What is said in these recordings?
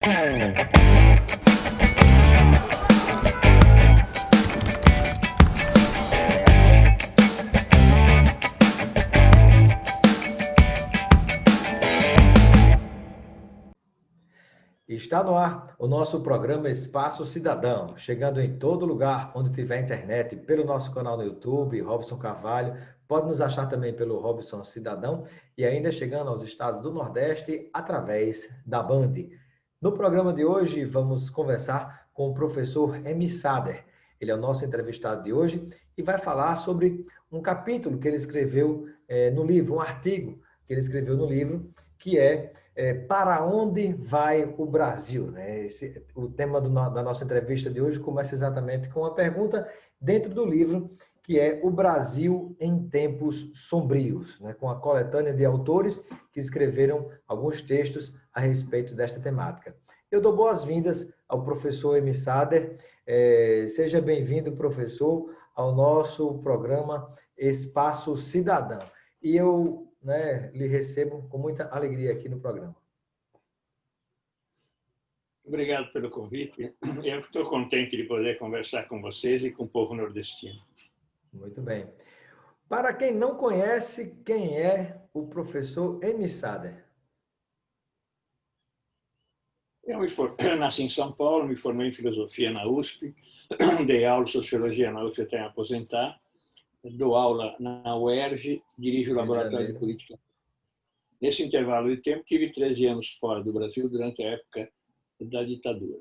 Está no ar o nosso programa Espaço Cidadão, chegando em todo lugar onde tiver internet, pelo nosso canal no YouTube, Robson Carvalho, pode nos achar também pelo Robson Cidadão e ainda chegando aos estados do Nordeste através da Band. No programa de hoje vamos conversar com o professor Emi Sader. Ele é o nosso entrevistado de hoje e vai falar sobre um capítulo que ele escreveu no livro, um artigo que ele escreveu no livro, que é Para onde vai o Brasil? O tema da nossa entrevista de hoje começa exatamente com uma pergunta dentro do livro, que é O Brasil em Tempos Sombrios, com a coletânea de autores que escreveram alguns textos a respeito desta temática. Eu dou boas-vindas ao professor Emi Sader. Seja bem-vindo, professor, ao nosso programa Espaço Cidadão. E eu lhe recebo com muita alegria aqui no programa. Obrigado pelo convite. Eu estou contente de poder conversar com vocês e com o povo nordestino. Muito bem. Para quem não conhece, quem é o professor Emi Sader? Eu nasci em São Paulo, me formei em filosofia na USP, dei aula de sociologia na USP até me aposentar, dou aula na UERJ, dirijo o laboratório de política. Nesse intervalo de tempo, tive 13 anos fora do Brasil durante a época da ditadura.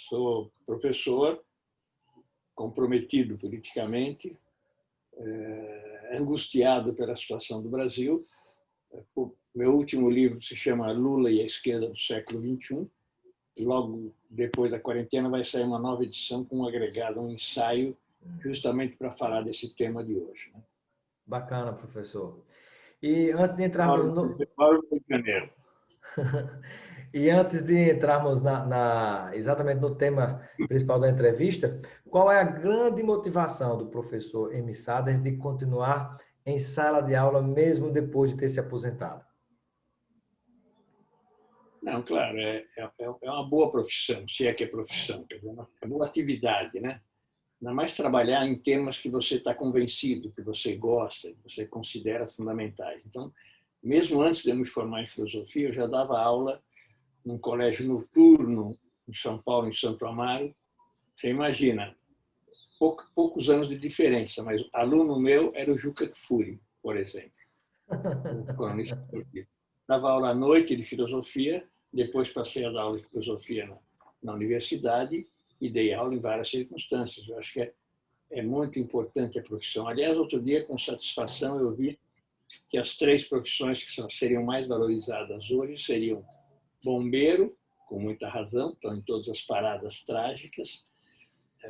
Sou professor, comprometido politicamente, angustiado pela situação do Brasil. O meu último livro se chama Lula e a Esquerda do Século XXI. Logo depois da quarentena vai sair uma nova edição com um agregado, um ensaio, justamente para falar desse tema de hoje. Bacana, professor. E antes de entrarmos no... Rio de Janeiro. E antes de entrarmos exatamente no tema principal da entrevista, qual é a grande motivação do professor Emi Sader de continuar em sala de aula mesmo depois de ter se aposentado? Não, claro, é uma boa profissão, se é que é profissão, é uma boa atividade, né? Ainda mais trabalhar em temas que você está convencido, que você gosta, que você considera fundamentais. Então, mesmo antes de eu me formar em filosofia, eu já dava aula num colégio noturno em São Paulo, em Santo Amaro. Você imagina, poucos anos de diferença, mas aluno meu era o Juca Kfouri, por exemplo, o cronista esportivo. Dava aula à noite de filosofia, depois passei a dar aula de filosofia na universidade e dei aula em várias circunstâncias. Eu acho que é muito importante a profissão. Aliás, outro dia, com satisfação, eu vi que as 3 profissões que seriam mais valorizadas hoje seriam bombeiro, com muita razão, estão em todas as paradas trágicas,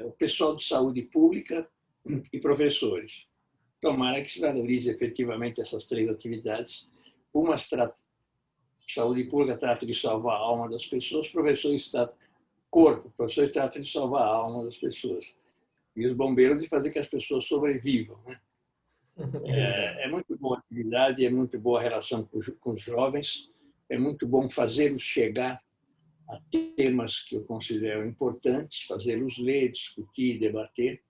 o pessoal de saúde pública e professores. Tomara que se valorize efetivamente essas 3 atividades. Saúde pública trata de salvar a alma das pessoas, professores tratam de salvar a alma das pessoas. E os bombeiros de fazer que as pessoas sobrevivam, né? É muito boa atividade, é muito boa a relação com os jovens, é muito bom fazê-los chegar a temas que eu considero importantes, fazê-los ler, discutir, debater.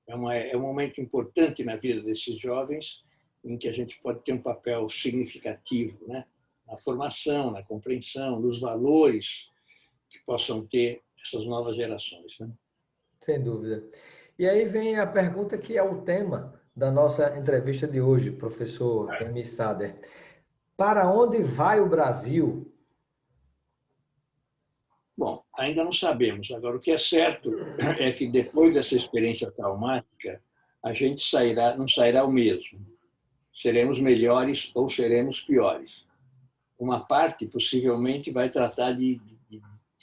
É um momento importante na vida desses jovens em que a gente pode ter um papel significativo, né? Na formação, na compreensão, nos valores que possam ter essas novas gerações, né? Sem dúvida. E aí vem a pergunta que é o tema da nossa entrevista de hoje, professor Emi Sader. Para onde vai o Brasil? Bom, ainda não sabemos. Agora, o que é certo é que depois dessa experiência traumática, a gente não sairá o mesmo. Seremos melhores ou seremos piores. Uma parte, possivelmente, vai tratar de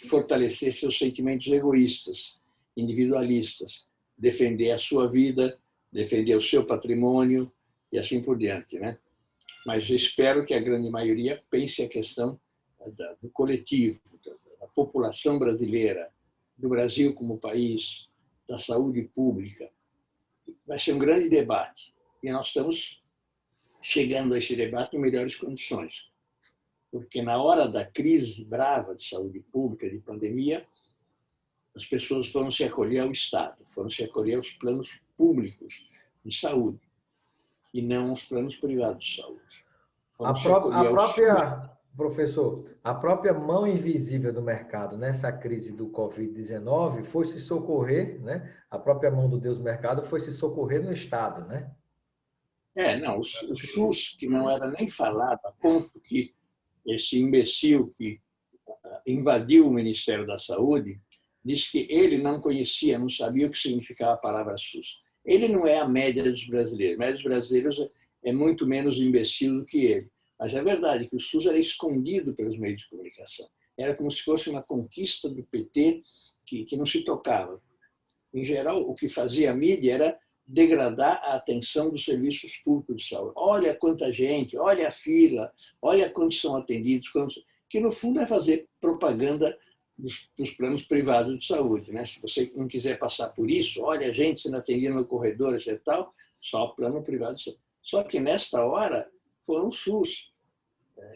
fortalecer seus sentimentos egoístas, individualistas, defender a sua vida, defender o seu patrimônio e assim por diante, né? Mas eu espero que a grande maioria pense a questão do coletivo, da população brasileira, do Brasil como país, da saúde pública. Vai ser um grande debate e nós estamos chegando a esse debate em melhores condições. Porque na hora da crise brava de saúde pública, de pandemia, as pessoas foram se acolher ao Estado, foram se acolher aos planos públicos de saúde e não aos planos privados de saúde. A, Foram se a acolher ao SUS. própria, professor, a própria mão invisível do mercado nessa crise do Covid-19 foi se socorrer, né? A própria mão do Deus mercado foi se socorrer no Estado, né? Não, o SUS, que não era nem falado, a ponto que esse imbecil que invadiu o Ministério da Saúde disse que ele não conhecia, não sabia o que significava a palavra SUS. Ele não é a média dos brasileiros. A média dos brasileiros é muito menos imbecil do que ele. Mas é verdade que o SUS era escondido pelos meios de comunicação. Era como se fosse uma conquista do PT que não se tocava. Em geral, o que fazia a mídia era degradar a atenção dos serviços públicos de saúde. Olha quanta gente, olha a fila, olha quantos são atendidos, que no fundo é fazer propaganda dos planos privados de saúde. Né? Se você não quiser passar por isso, olha a gente sendo atendida no corredor, etc. Tal, só o plano privado de saúde. Só que nesta hora foram o SUS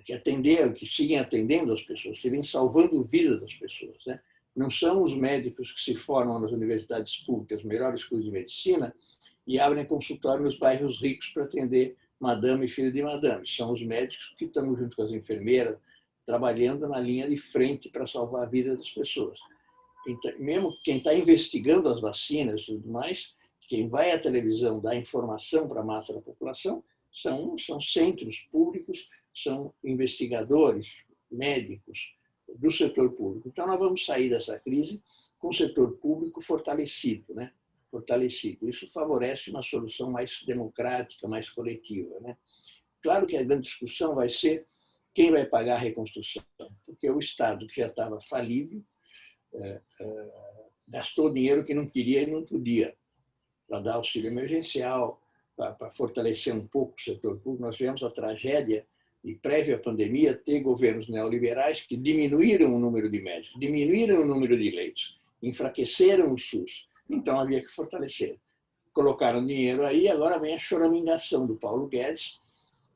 que atenderam, que seguem atendendo as pessoas, que vêm salvando a vida das pessoas. Né? Não são os médicos que se formam nas universidades públicas, melhores cursos de medicina, e abrem consultório nos bairros ricos para atender madame e filho de madame. São os médicos que estão junto com as enfermeiras, trabalhando na linha de frente para salvar a vida das pessoas. Então, mesmo quem está investigando as vacinas e tudo mais, quem vai à televisão dar informação para a massa da população, são centros públicos, são investigadores, médicos do setor público. Então, nós vamos sair dessa crise com o setor público fortalecido, né? Fortalecido. Isso favorece uma solução mais democrática, mais coletiva, né? Claro que a grande discussão vai ser quem vai pagar a reconstrução, porque o Estado, que já estava falido, gastou dinheiro que não queria e não podia, para dar auxílio emergencial, para fortalecer um pouco o setor público. Nós tivemos a tragédia de, prévia à pandemia, ter governos neoliberais que diminuíram o número de médicos, diminuíram o número de leitos, enfraqueceram o SUS. Então, havia que fortalecer. Colocaram dinheiro aí, agora vem a choramingação do Paulo Guedes,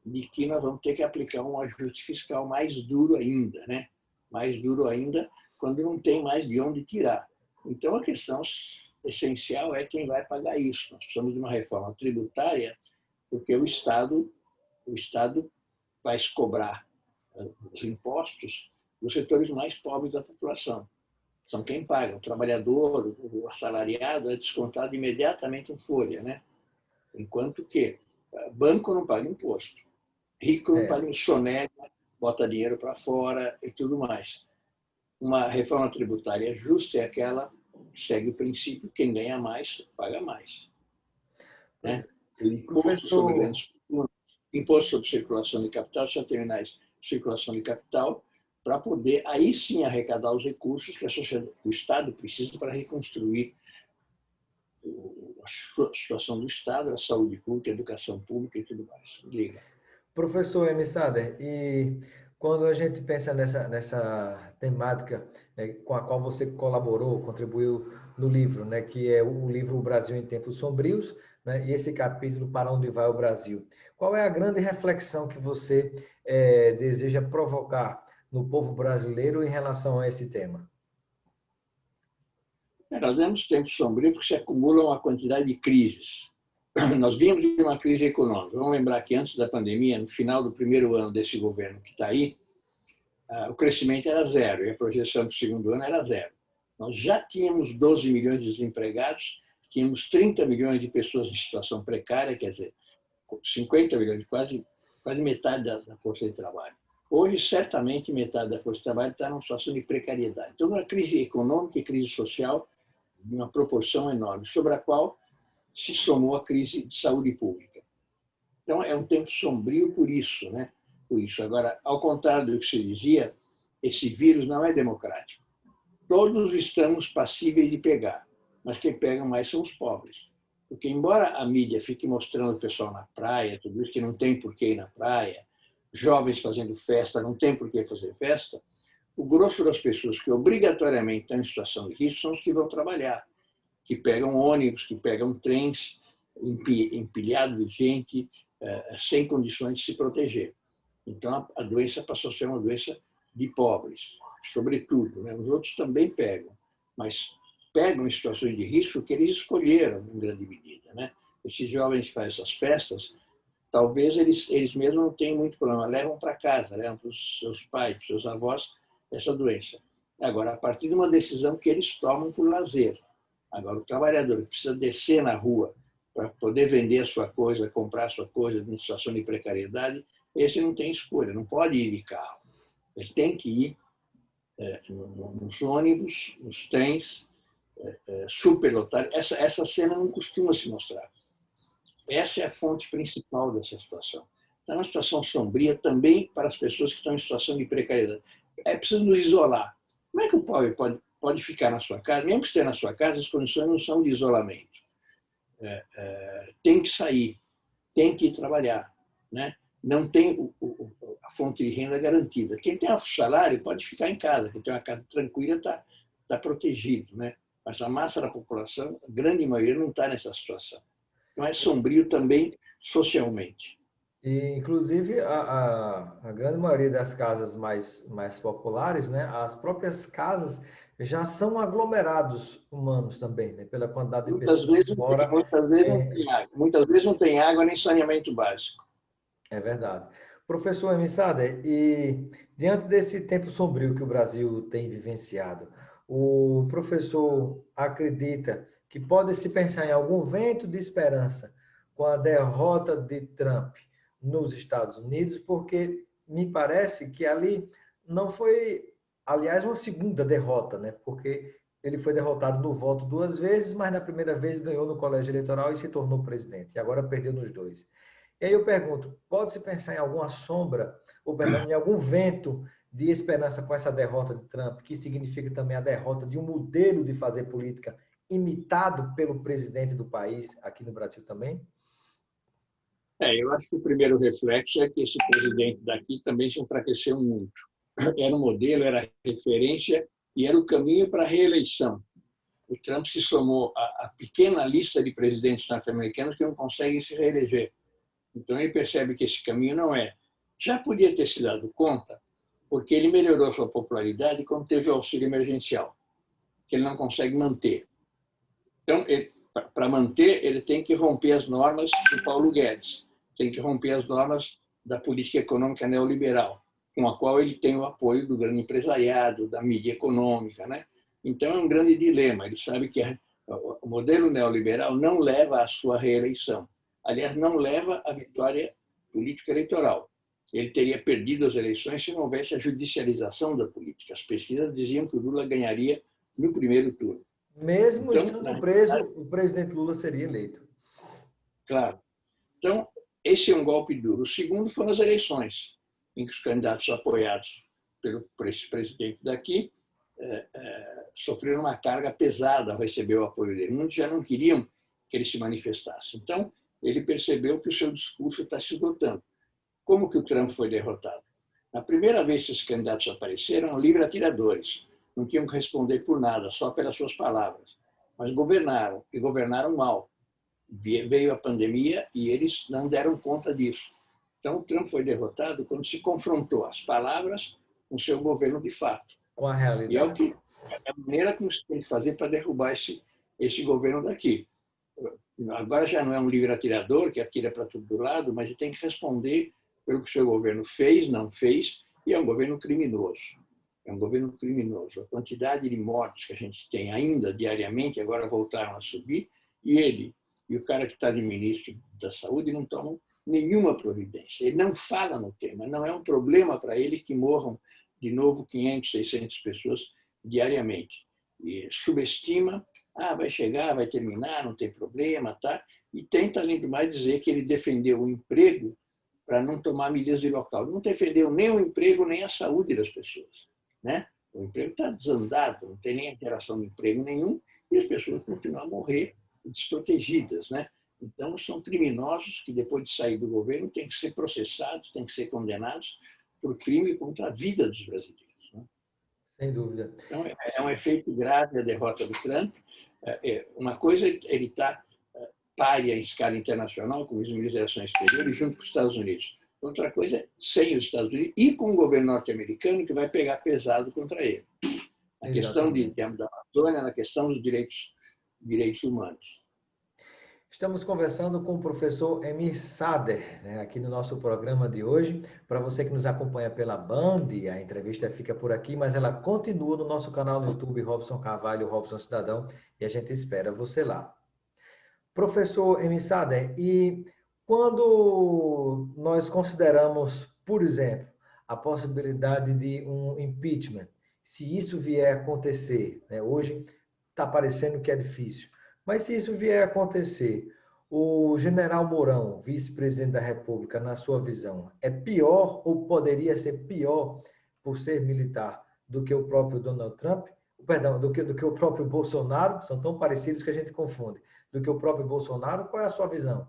de que nós vamos ter que aplicar um ajuste fiscal mais duro ainda, né? Mais duro ainda quando não tem mais de onde tirar. Então, a questão essencial é quem vai pagar isso. Nós precisamos de uma reforma tributária, porque o Estado vai cobrar os impostos dos setores mais pobres da população. São quem paga. O trabalhador, o assalariado é descontado imediatamente em folha, né? Enquanto que banco não paga imposto. Rico não paga sonega, bota dinheiro para fora e tudo mais. Uma reforma tributária justa é aquela que segue o princípio: quem ganha mais, paga mais. Né? O imposto sobre grandes fortunas, imposto sobre circulação de capital, só terminais de circulação de capital, para poder, aí sim, arrecadar os recursos que o Estado precisa para reconstruir a situação do Estado, a saúde pública, a educação pública e tudo mais. Liga. Professor M. Sader, e quando a gente pensa nessa temática, né, com a qual você colaborou, contribuiu no livro, né, que é o livro O Brasil em Tempos Sombrios, né, e esse capítulo Para Onde Vai o Brasil, qual é a grande reflexão que você deseja provocar no povo brasileiro em relação a esse tema? Nós vemos tempos sombrios porque se acumula uma quantidade de crises. Nós vimos de uma crise econômica. Vamos lembrar que antes da pandemia, no final do primeiro ano desse governo que está aí, o crescimento era zero e a projeção para o segundo ano era zero. Nós já tínhamos 12 milhões de desempregados, tínhamos 30 milhões de pessoas em situação precária, quer dizer, 50 milhões, quase metade da força de trabalho. Hoje, certamente, metade da força de trabalho está numa situação de precariedade. Então, uma crise econômica e crise social de uma proporção enorme, sobre a qual se somou a crise de saúde pública. Então, é um tempo sombrio por isso, né? Por isso. Agora, ao contrário do que se dizia, esse vírus não é democrático. Todos estamos passíveis de pegar, mas quem pega mais são os pobres. Porque, embora a mídia fique mostrando o pessoal na praia, tudo isso que não tem por que ir na praia, jovens fazendo festa, não tem por que fazer festa, o grosso das pessoas que obrigatoriamente estão em situação de risco são os que vão trabalhar, que pegam ônibus, que pegam trens empilhados de gente, sem condições de se proteger. Então, a doença passou a ser uma doença de pobres, sobretudo, né? Os outros também pegam, mas pegam em situações de risco que eles escolheram, em grande medida, né? Esses jovens que fazem essas festas, talvez eles mesmos não tenham muito problema, levam para casa, levam para os seus pais, para os seus avós, essa doença. Agora, a partir de uma decisão que eles tomam por lazer. Agora, o trabalhador que precisa descer na rua para poder vender a sua coisa, comprar a sua coisa em situação de precariedade, esse não tem escolha, não pode ir de carro. Ele tem que ir nos ônibus, nos trens, superlotados. Essa cena não costuma se mostrar. Essa é a fonte principal dessa situação. É uma situação sombria também para as pessoas que estão em situação de precariedade. É preciso nos isolar. Como é que o pobre pode ficar na sua casa? Mesmo que esteja na sua casa, as condições não são de isolamento. Tem que sair, tem que ir trabalhar, né? Não tem a fonte de renda garantida. Quem tem um salário pode ficar em casa, quem tem uma casa tranquila está protegido, né? Mas a massa da população, a grande maioria, não está nessa situação. Então é sombrio também socialmente. E, inclusive, a grande maioria das casas mais populares, né, as próprias casas já são aglomerados humanos também, né, pela quantidade de Muitas pessoas vezes, que moram. muitas vezes não tem água nem saneamento básico. É verdade. Professor Emissader, e diante desse tempo sombrio que o Brasil tem vivenciado, o professor acredita que pode se pensar em algum vento de esperança com a derrota de Trump nos Estados Unidos, porque me parece que ali não foi, aliás, uma segunda derrota, né? Porque ele foi derrotado no voto duas vezes, mas na primeira vez ganhou no colégio eleitoral e se tornou presidente, e agora perdeu nos dois. E aí eu pergunto, pode-se pensar em alguma sombra, ou perdão, em algum vento de esperança com essa derrota de Trump, que significa também a derrota de um modelo de fazer política imitado pelo presidente do país, aqui no Brasil também? Eu acho que o primeiro reflexo é que esse presidente daqui também se enfraqueceu muito. Era um modelo, era referência e era o caminho para a reeleição. O Trump se somou à pequena lista de presidentes norte-americanos que não conseguem se reeleger. Então ele percebe que esse caminho não é. Já podia ter se dado conta, porque ele melhorou sua popularidade quando teve o auxílio emergencial, que ele não consegue manter. Então, para manter, ele tem que romper as normas do Paulo Guedes, tem que romper as normas da política econômica neoliberal, com a qual ele tem o apoio do grande empresariado, da mídia econômica, né? Então é um grande dilema. Ele sabe que o modelo neoliberal não leva à sua reeleição. Aliás, não leva à vitória política eleitoral. Ele teria perdido as eleições se não houvesse a judicialização da política. As pesquisas diziam que o Lula ganharia no primeiro turno. Mesmo Então, estando preso, o presidente Lula seria eleito. Claro. Então, esse é um golpe duro. O segundo foram as eleições, em que os candidatos apoiados por esse presidente daqui sofreram uma carga pesada ao receber o apoio dele. Muitos já não queriam que ele se manifestasse. Então, ele percebeu que o seu discurso está se esgotando. Como que o Trump foi derrotado? Na primeira vez que esses candidatos apareceram, eram livre atiradores. Não tinham que responder por nada, só pelas suas palavras. Mas governaram, e governaram mal. Veio a pandemia e eles não deram conta disso. Então, o Trump foi derrotado quando se confrontou as palavras com o seu governo de fato. Com a realidade. E é a maneira como se tem que fazer para derrubar esse governo daqui. Agora já não é um livre atirador que atira para todo lado, mas ele tem que responder pelo que o seu governo fez, não fez, e é um governo criminoso. É um governo criminoso. A quantidade de mortes que a gente tem ainda diariamente, agora voltaram a subir, e ele e o cara que está de ministro da Saúde não tomam nenhuma providência. Ele não fala no tema, não é um problema para ele que morram de novo 500, 600 pessoas diariamente. E subestima, vai chegar, vai terminar, não tem problema, tá? E tenta, além do mais, dizer que ele defendeu o emprego para não tomar medidas de local. Não defendeu nem o emprego, nem a saúde das pessoas, né? O emprego está desandado, não tem nem interação de emprego nenhum, e as pessoas continuam a morrer desprotegidas, né? Então, são criminosos que, depois de sair do governo, têm que ser processados, têm que ser condenados por crime contra a vida dos brasileiros, né? Sem dúvida. Então, é um efeito grave a derrota do Trump. Uma coisa, ele está párea em escala internacional, como os ministros das Relações Exteriores, junto com os Estados Unidos. Outra coisa é sem os Estados Unidos e com o governo norte-americano, que vai pegar pesado contra ele. Na questão da Amazônia, na questão dos direitos humanos. Estamos conversando com o professor Emir Sader, né, aqui no nosso programa de hoje. Para você que nos acompanha pela Band, a entrevista fica por aqui, mas ela continua no nosso canal no YouTube, Robson Carvalho, Robson Cidadão, e a gente espera você lá. Professor Emir Sader, e quando nós consideramos, por exemplo, a possibilidade de um impeachment, se isso vier a acontecer, né, hoje está parecendo que é difícil, mas se isso vier a acontecer, o general Mourão, vice-presidente da República, na sua visão, é pior ou poderia ser pior por ser militar do que o próprio Donald Trump? Perdão, do que o próprio Bolsonaro? São tão parecidos que a gente confunde. Do que o próprio Bolsonaro? Qual é a sua visão?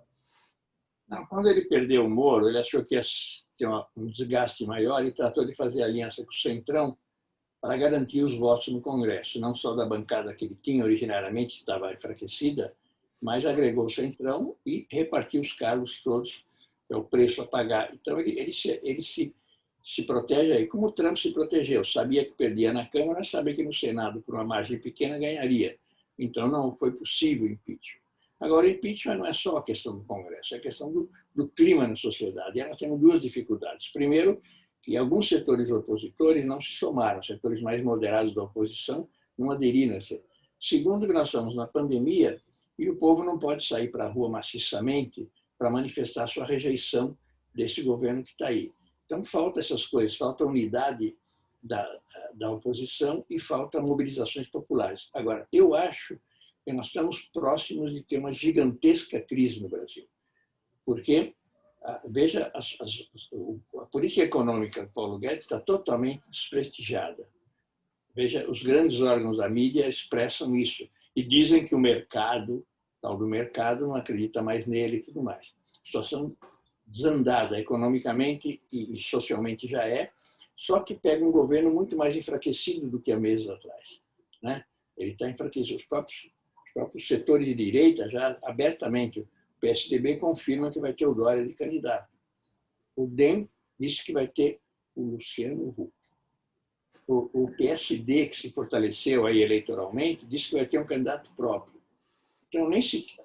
Não, quando ele perdeu o Moro, ele achou que ia ter um desgaste maior e tratou de fazer aliança com o Centrão para garantir os votos no Congresso, não só da bancada que ele tinha originariamente, que estava enfraquecida, mas agregou o Centrão e repartiu os cargos todos, que é o preço a pagar. Então, ele se protege aí, como o Trump se protegeu. Sabia que perdia na Câmara, sabia que no Senado, por uma margem pequena, ganharia. Então, não foi possível impeachment. Agora, impeachment não é só a questão do Congresso, é a questão do clima na sociedade. E nós temos duas dificuldades. Primeiro, que alguns setores opositores não se somaram, setores mais moderados da oposição não aderiram. Segundo, que nós estamos na pandemia e o povo não pode sair para a rua maciçamente para manifestar sua rejeição desse governo que está aí. Então, falta essas coisas, falta a unidade da oposição e falta mobilizações populares. Agora, eu acho que nós estamos próximos de ter uma gigantesca crise no Brasil, porque veja, a política econômica do Paulo Guedes está totalmente desprestigiada. Veja, os grandes órgãos da mídia expressam isso e dizem que o mercado, tal do mercado, não acredita mais nele e tudo mais. Situação desandada economicamente e socialmente já é, só que pega um governo muito mais enfraquecido do que há meses atrás, né? Ele está enfraquecido. Os próprios setores de direita já abertamente, o PSDB confirma que vai ter o Dória de candidato. O DEM disse que vai ter o Luciano Huck. O PSD, que se fortaleceu aí eleitoralmente, disse que vai ter um candidato próprio. Então,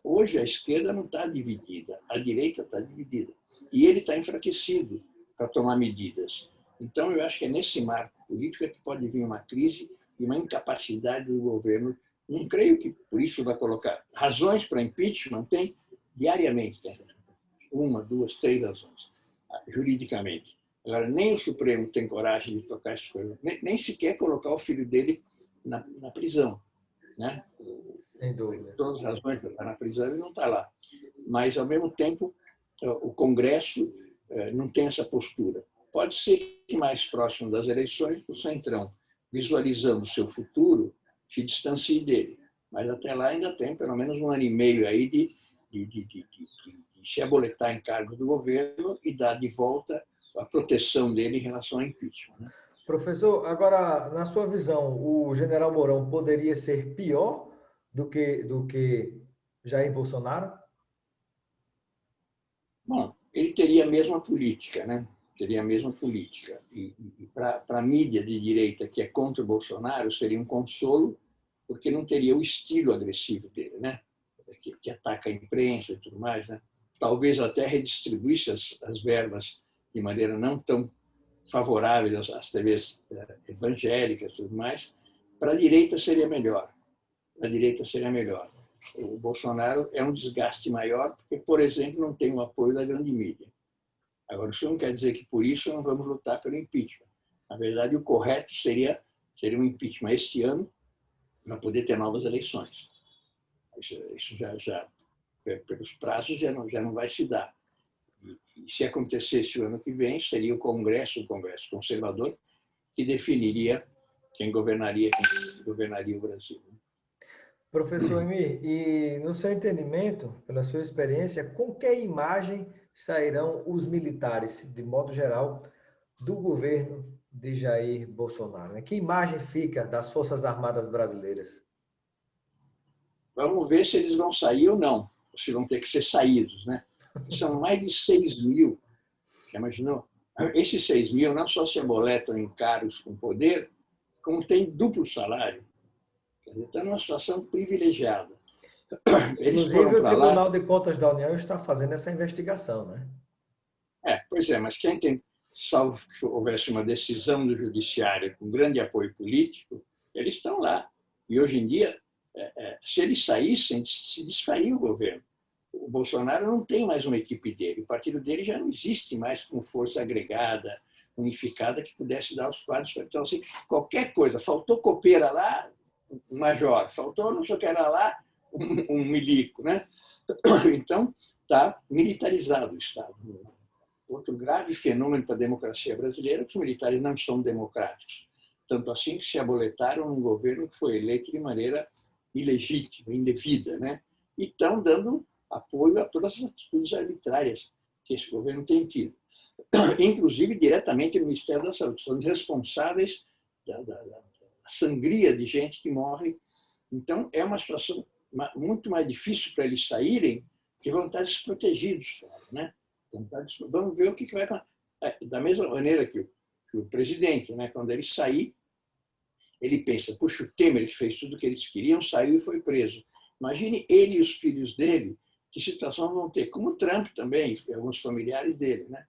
hoje a esquerda não está dividida, a direita está dividida. E ele está enfraquecido para tomar medidas. Então, eu acho que é nesse marco político que pode vir uma crise e uma incapacidade do governo. Não creio que por isso vai colocar razões para impeachment, tem diariamente. Tem uma, duas, três razões, juridicamente. Agora, nem o Supremo tem coragem de tocar essas coisas, nem sequer colocar o filho dele na prisão, né? Sem dúvida. Todas as razões para estar na prisão, ele não está lá. Mas, ao mesmo tempo, o Congresso não tem essa postura. Pode ser que mais próximo das eleições, o Centrão, visualizando o seu futuro, se distancie dele. Mas até lá ainda tem pelo menos 1 ano e meio aí de se aboletar em cargos do governo e dar de volta a proteção dele em relação ao impeachment, né? Professor, agora, na sua visão, o general Mourão poderia ser pior do que Jair Bolsonaro? Bom, ele teria a mesma política, né? Teria a mesma política. E para a mídia de direita que é contra o Bolsonaro, seria um consolo, porque não teria o estilo agressivo dele, né? Que ataca a imprensa e tudo mais, né? Talvez até redistribuísse as verbas de maneira não tão favorável às TVs evangélicas e tudo mais. Para a direita seria melhor. Para a direita seria melhor. O Bolsonaro é um desgaste maior porque, por exemplo, não tem o apoio da grande mídia. Agora, isso não quer dizer que por isso não vamos lutar pelo impeachment. Na verdade, o correto seria um impeachment este ano para poder ter novas eleições. Isso já pelos prazos, já não vai se dar. E se acontecesse o ano que vem, seria o Congresso conservador, que definiria quem governaria o Brasil. Professor Emir, e no seu entendimento, pela sua experiência, com que imagem sairão os militares, de modo geral, do governo de Jair Bolsonaro? Que imagem fica das Forças Armadas brasileiras? Vamos ver se eles vão sair ou não, se vão ter que ser saídos, né? São mais de 6 mil Já imaginou? Esses 6 mil não só se aboletam em cargos com poder, como têm duplo salário. Quer dizer, estão numa situação privilegiada. Eles foram Inclusive, o para lá. Tribunal de Contas da União está fazendo essa investigação, né? Pois é, mas quem tem, salvo que houvesse uma decisão do judiciário com grande apoio político, eles estão lá. E hoje em dia, se eles saíssem, se desfaria o governo. O Bolsonaro não tem mais uma equipe dele, o partido dele já não existe mais como força agregada, unificada, que pudesse dar os quadros. Então, assim, qualquer coisa, faltou copeira lá, um major, faltou não sei o que era lá, um milico, né? Então, está militarizado o Estado. Outro grave fenômeno para a democracia brasileira é que os militares não são democráticos. Tanto assim que se aboletaram um governo que foi eleito de maneira ilegítima, indevida, né? E estão dando apoio a todas as atitudes arbitrárias que esse governo tem tido. Inclusive, diretamente no Ministério da Saúde. São responsáveis da sangria de gente que morre. Então, é uma situação muito mais difícil para eles saírem, porque vão estar desprotegidos, né? Vamos ver o que vai acontecer. Da mesma maneira que o presidente, né, quando ele sair, ele pensa, puxa, o Temer, que fez tudo o que eles queriam, saiu e foi preso. Imagine ele e os filhos dele, que situação vão ter, como o Trump também, e alguns familiares dele, né?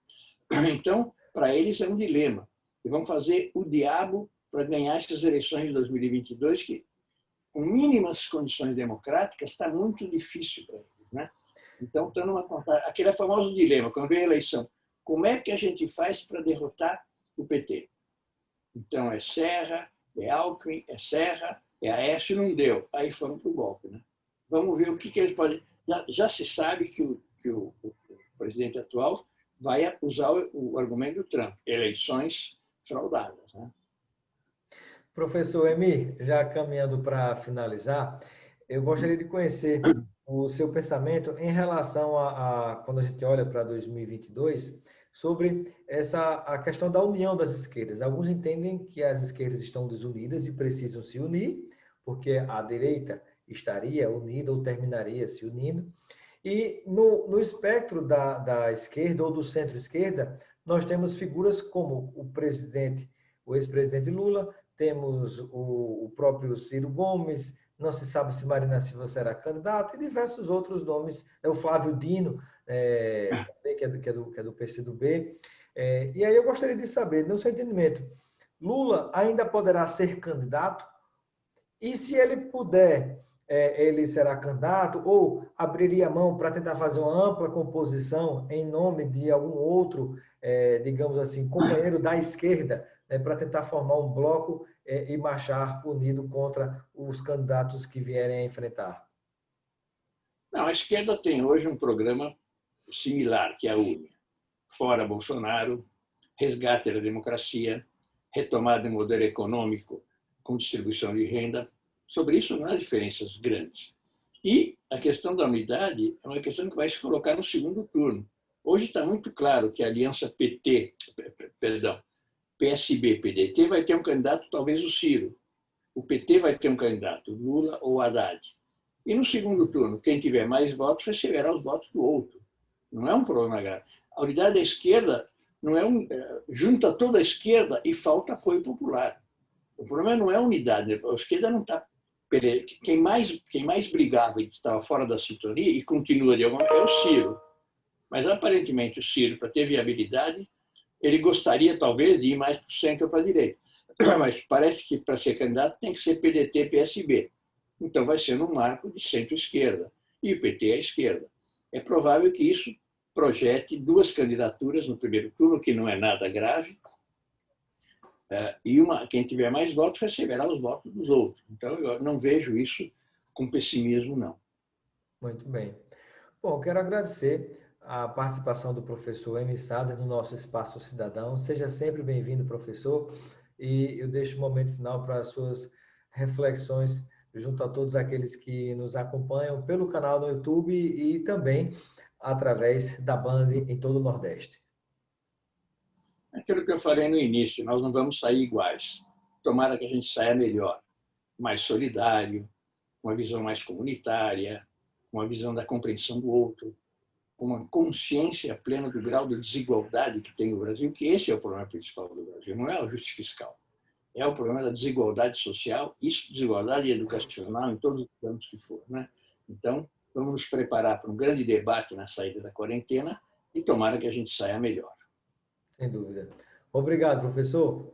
Então, para eles é um dilema. E vão fazer o diabo para ganhar essas eleições de 2022, que, com mínimas condições democráticas, está muito difícil para eles, né? Então, está numa aquele famoso dilema, quando vem a eleição, como é que a gente faz para derrotar o PT? Então, é Serra, é Alckmin, é Serra, é Aécio, não deu. Aí foram para o golpe, né? Vamos ver o que eles podem... Já se sabe que o presidente atual vai usar o argumento do Trump, eleições fraudadas, né? Professor Emir, já caminhando para finalizar, eu gostaria de conhecer o seu pensamento em relação quando a gente olha para 2022, sobre a questão da união das esquerdas. Alguns entendem que as esquerdas estão desunidas e precisam se unir, porque a direita estaria unida ou terminaria se unindo. E no espectro da esquerda ou do centro-esquerda, nós temos figuras como o ex-presidente Lula, temos o próprio Ciro Gomes, não se sabe se Marina Silva será candidata, e diversos outros nomes, o Flávio Dino, também, que é do PCdoB. E aí eu gostaria de saber, no seu entendimento, Lula ainda poderá ser candidato? E se ele puder, ele será candidato ou abriria mão para tentar fazer uma ampla composição em nome de algum outro, digamos assim, companheiro da esquerda, para tentar formar um bloco e marchar unido contra os candidatos que vierem a enfrentar? Não, a esquerda tem hoje um programa similar, que é a UNE. Fora Bolsonaro, resgate da democracia, retomada do modelo econômico com distribuição de renda. Sobre isso não há diferenças grandes. E a questão da unidade é uma questão que vai se colocar no segundo turno. Hoje está muito claro que a aliança PSB-PDT vai ter um candidato, talvez o Ciro. O PT vai ter um candidato, Lula ou Haddad. E no segundo turno, quem tiver mais votos receberá os votos do outro. Não é um problema grave. A unidade da esquerda não é junta toda a esquerda e falta apoio popular. O problema não é a unidade. A esquerda não está... Quem mais brigava e estava fora da sintonia e continua de alguma maneira é o Ciro. Mas, aparentemente, o Ciro, para ter viabilidade, ele gostaria, talvez, de ir mais para o centro ou para a direita. Mas parece que, para ser candidato, tem que ser PDT, PSB. Então, vai ser num marco de centro-esquerda. E o PT é a esquerda. É provável que isso projete 2 candidaturas no primeiro turno, que não é nada grave, e quem tiver mais votos receberá os votos dos outros. Então, eu não vejo isso com pessimismo, não. Muito bem. Bom, quero agradecer a participação do professor Emir Sader no nosso Espaço Cidadão. Seja sempre bem-vindo, professor, e eu deixo o momento final para as suas reflexões junto a todos aqueles que nos acompanham pelo canal no YouTube e também através da Band em todo o Nordeste. Aquilo que eu falei no início, nós não vamos sair iguais. Tomara que a gente saia melhor, mais solidário, uma visão mais comunitária, uma visão da compreensão do outro. uma consciência plena do grau de desigualdade que tem o Brasil, que esse é o problema principal do Brasil, não é o ajuste fiscal. É o problema da desigualdade social e desigualdade educacional em todos os campos que for, né? Então, vamos nos preparar para um grande debate na saída da quarentena e tomara que a gente saia melhor. Sem dúvida. Obrigado, professor.